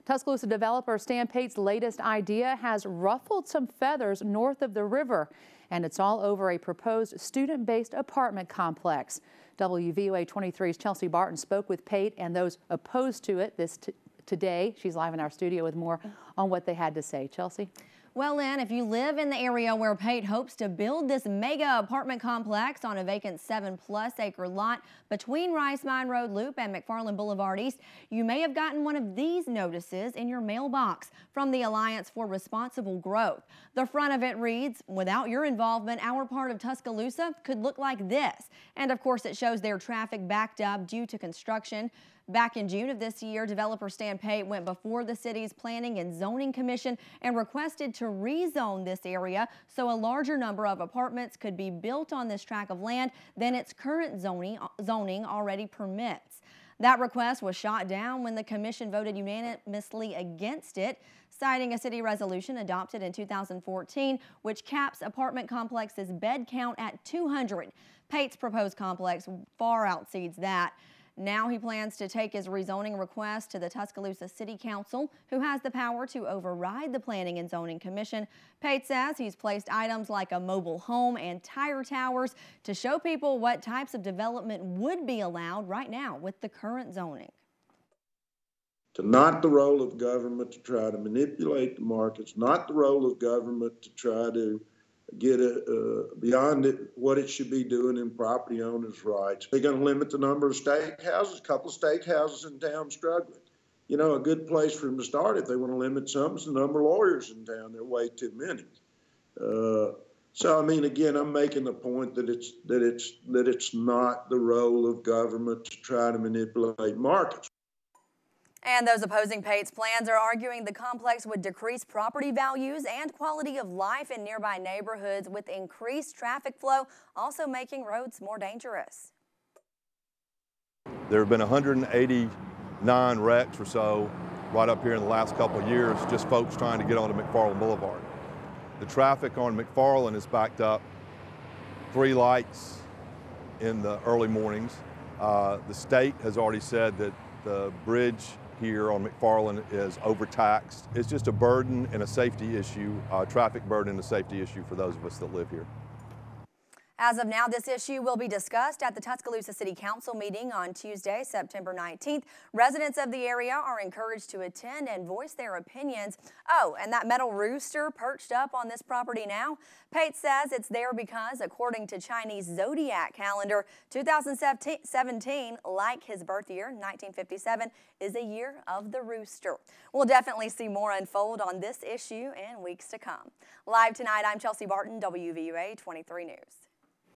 Tuscaloosa developer Stan Pate's latest idea has ruffled some feathers north of the river, and it's all over a proposed student-based apartment complex. WVOA 23's Chelsea Barton spoke with Pate and those opposed to it today. She's live in our studio with more on what they had to say. Chelsea? Well, Lynn, if you live in the area where Pate hopes to build this mega apartment complex on a vacant 7+ acre lot between Rice Mine Road Loop and McFarland Boulevard East, you may have gotten one of these notices in your mailbox from the Alliance for Responsible Growth. The front of it reads, "Without your involvement, our part of Tuscaloosa could look like this." And of course, it shows their traffic backed up due to construction. Back in June of this year, developer Stan Pate went before the city's Planning and Zoning Commission and requested to rezone this area so a larger number of apartments could be built on this tract of land than its current zoning already permits. That request was shot down when the commission voted unanimously against it, citing a city resolution adopted in 2014, which caps apartment complexes' bed count at 200. Pate's proposed complex far exceeds that. Now he plans to take his rezoning request to the Tuscaloosa City Council, who has the power to override the Planning and Zoning Commission. Pate says he's placed items like a mobile home and tire towers to show people what types of development would be allowed right now with the current zoning. It's not the role of government to try to manipulate the markets, not the role of government to try to get beyond what it should be doing in property owners' rights. They're going to limit the number of steakhouses. A couple of steakhouses in town struggling. You know, a good place for them to start if they want to limit some is the number of lawyers in town. There are way too many. So I mean, again, I'm making the point that it's not the role of government to try to manipulate markets. And those opposing Pate's plans are arguing the complex would decrease property values and quality of life in nearby neighborhoods with increased traffic flow, also making roads more dangerous. There have been 189 wrecks or so right up here in the last couple of years, just folks trying to get onto McFarland Boulevard. The traffic on McFarland is backed up, 3 lights in the early mornings. The state has already said that the bridge here on McFarland is overtaxed. It's just a burden and a safety issue, traffic burden and a safety issue for those of us that live here. As of now, this issue will be discussed at the Tuscaloosa City Council meeting on Tuesday, September 19th. Residents of the area are encouraged to attend and voice their opinions. Oh, and that metal rooster perched up on this property now? Pate says it's there because, according to Chinese zodiac calendar, 2017, like his birth year, 1957, is a year of the rooster. We'll definitely see more unfold on this issue in weeks to come. Live tonight, I'm Chelsea Barton, WVUA 23 News.